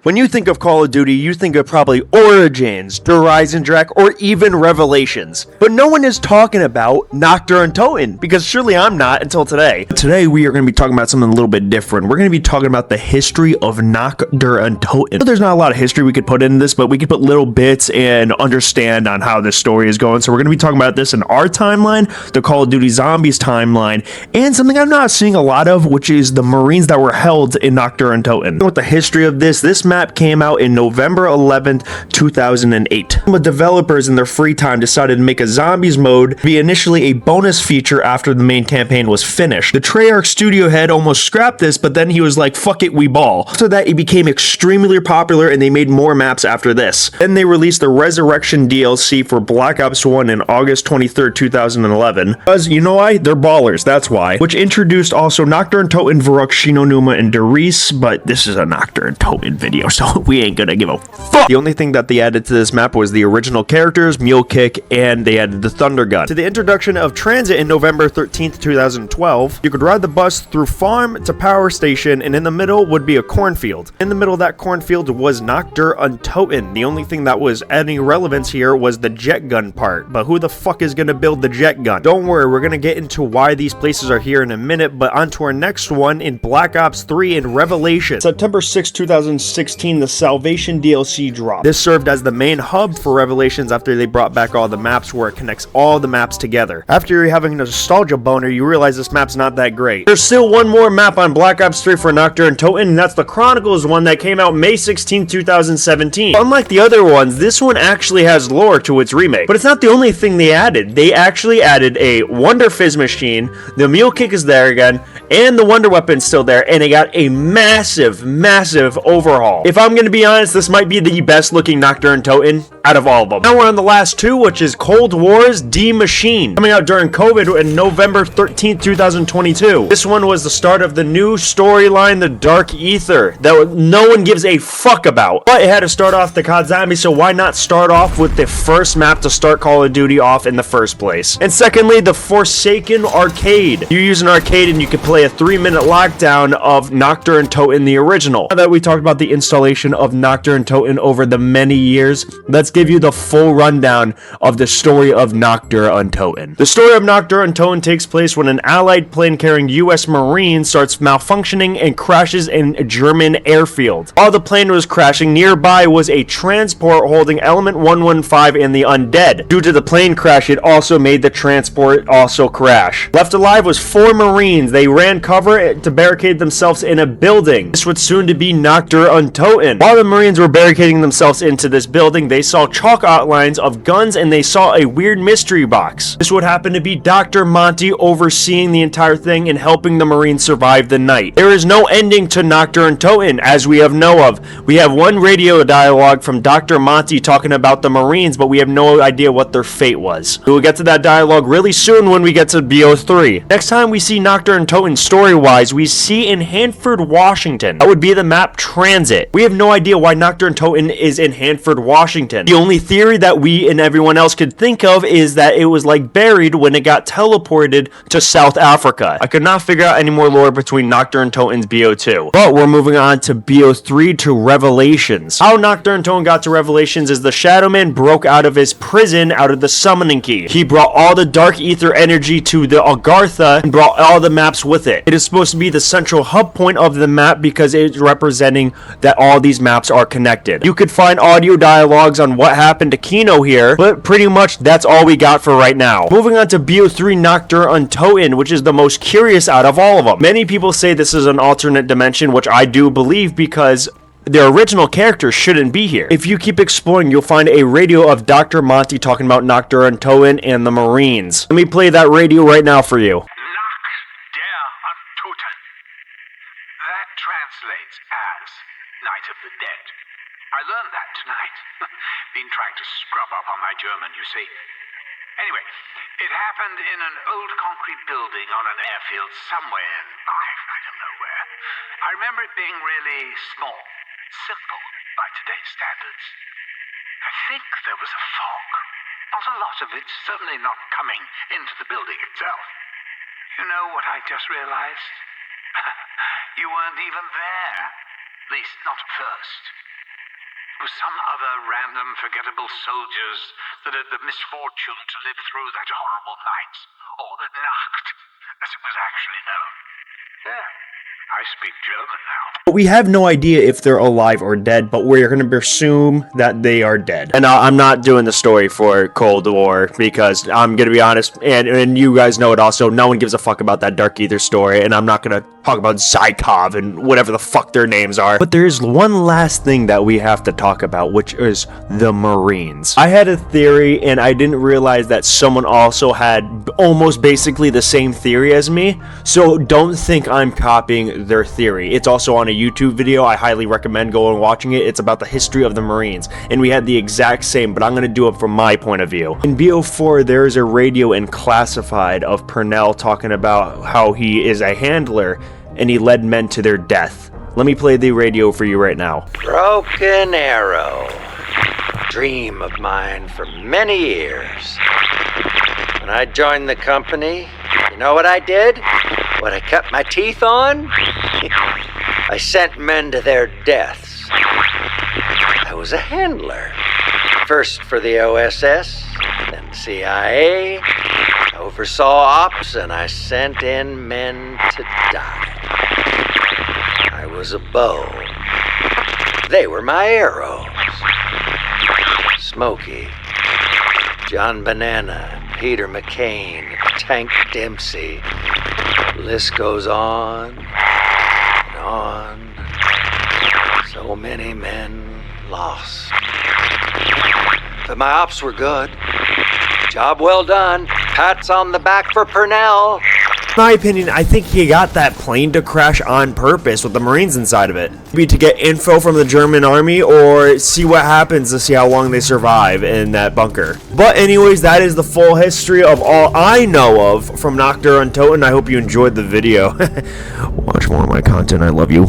When you think of Call of Duty, you think of probably Origins, Horizon Drac, or even Revelations. But no one is talking about Nacht or UnToten, because surely I'm not until today. Today we are going to be talking about something a little bit different. We're going to be talking about the history of Nacht or UnToten. There's not a lot of history we could put in this, but we could put little bits and understand on how this story is going. So we're going to be talking about this in our timeline, the Call of Duty Zombies timeline, and something I'm not seeing a lot of, which is the Marines that were held in Nacht or UnToten. With the history of this map came out in November 11th, 2008. The developers in their free time decided to make a zombies mode be initially a bonus feature after the main campaign was finished. The Treyarch studio head almost scrapped this, but then he was like, fuck it, we ball. After that, it became extremely popular and they made more maps after this. Then they released the Resurrection DLC for Black Ops 1 in August 23rd, 2011. Because, you know why? They're ballers, that's why. Which introduced also Nacht or UnToten, Varrock, Shinonuma, and Darius, but this is a Nacht or UnToten video, so we ain't gonna give a fuck. The only thing that they added to this map was the original characters, Mule Kick, and they added the Thunder Gun. To the introduction of transit in November 13th, 2012, you could ride the bus through farm to power station, and in the middle would be a cornfield. In the middle of that cornfield was Nacht or UnToten. The only thing that was adding relevance here was the jet gun part, but who the fuck is gonna build the jet gun? Don't worry, we're gonna get into why these places are here in a minute, but on to our next one in Black Ops 3 in Revelation. September 6, 2016, the Salvation DLC dropped. This served as the main hub for Revelations after they brought back all the maps, where it connects all the maps together. After you're having a nostalgia boner, you realize this map's not that great. There's still one more map on Black Ops 3 for Nacht or UnToten, and that's the Chronicles one that came out May 16, 2017. Unlike the other ones, this one actually has lore to its remake. But it's not the only thing they added. They actually added a Wonder Fizz machine, the Mule Kick is there again, and the Wonder Weapon's still there, and it got a massive overhaul. If I'm gonna be honest, this might be the best looking Nacht or UnToten out of all of them. Now we're on the last two, which is Cold War's D Machine, coming out during COVID in November 13th, 2022. This one was the start of the new storyline, the Dark Ether, that no one gives a fuck about. But it had to start off the COD Zombie, so why not start off with the first map to start Call of Duty off in the first place? And secondly, the Forsaken Arcade. You use an arcade and you can play a 3-minute lockdown of Nacht or UnToten, the original. Now that we talked about the installation of Nacht or UnToten over the many years, let's give you the full rundown of the story of Nacht or UnToten. The story of Nacht or UnToten takes place when an allied plane carrying US Marines starts malfunctioning and crashes in a German airfield. While the plane was crashing, nearby was a transport holding Element 115 and the Undead. Due to the plane crash, it also made the transport also crash. Left alive was 4 Marines. They ran cover to barricade themselves in a building. This would soon to be Nacht or UnToten. While the Marines were barricading themselves into this building, they saw chalk outlines of guns and they saw a weird mystery box. This would happen to be Dr. Monty overseeing the entire thing and helping the Marines survive the night. There is no ending to Nacht or UnToten, as we have know of. We have one radio dialogue from Dr. Monty talking about the Marines, but we have no idea what their fate was. We will get to that dialogue really soon when we get to BO3. Next time we see Nacht or UnToten story-wise, we see in Hanford, Washington. That would be the map Transit. We have no idea why Nacht or UnToten is in Hanford, Washington. The only theory that we and everyone else could think of is that it was like buried when it got teleported to South Africa. I could not figure out any more lore between Nacht or UnToten's BO2. But we're moving on to BO3 to Revelations. How Nacht or UnToten got to Revelations is the Shadowman broke out of his prison out of the summoning key. He brought all the Dark Ether energy to the Agartha and brought all the maps with it. It is supposed to be the central hub point of the map because it's representing that all these maps are connected. You could find audio dialogues on what happened to Kino here, but pretty much that's all we got for right now. Moving on to BO3 Nacht or UnToten, which is the most curious out of all of them. Many people say this is an alternate dimension, which I do believe because their original characters shouldn't be here. If you keep exploring, you'll find a radio of Dr. Monty talking about Nacht or UnToten and the Marines. Let me play that radio right now for you. Nacht der UnToten. That translates as Night of the Dead. I learned that tonight. Been trying to scrub up on my German, you see. Anyway, it happened in an old concrete building on an airfield somewhere in, I don't know where. I remember it being really small, simple by today's standards. I think there was a fog. Not a lot of it, certainly not coming into the building itself. You know what I just realized? You weren't even there. At least not at first. It was some other random, forgettable soldiers that had the misfortune to live through that horrible night, or the Nacht, as it was actually known. Yeah, I speak German now. We have no idea if they're alive or dead, but we're going to assume that they are dead. And I'm not doing the story for Cold War because I'm going to be honest, and you guys know it also, no one gives a fuck about that Dark Ether story, and I'm not going to talk about Zykov and whatever the fuck their names are. But there's one last thing that we have to talk about, which is the Marines. I had a theory, and I didn't realize that someone also had almost basically the same theory as me, so don't think I'm copying their theory. It's also on a YouTube video. I highly recommend going and watching it. It's about the history of the Marines, and we had the exact same, but I'm going to do it from my point of view. In BO4, there is a radio in Classified of Purnell talking about how he is a handler, and he led men to their death. Let me play the radio for you right now. Broken Arrow. Dream of mine for many years. When I joined the company, you know what I did? What I cut my teeth on? I sent men to their deaths. I was a handler. First for the OSS, then CIA. I oversaw ops, and I sent in men to die. I was a bow. They were my arrows. Smokey, John Banana, Peter McCain, Tank Dempsey. The list goes on and on. So many men lost. But my ops were good. Job well done. Pats on the back for Purnell. In my opinion, I think he got that plane to crash on purpose with the Marines inside of it. Maybe to get info from the German army or see what happens to see how long they survive in that bunker. But anyways, that is the full history of all I know of from Nacht, UnToten. I hope you enjoyed the video. Watch more of my content. I love you.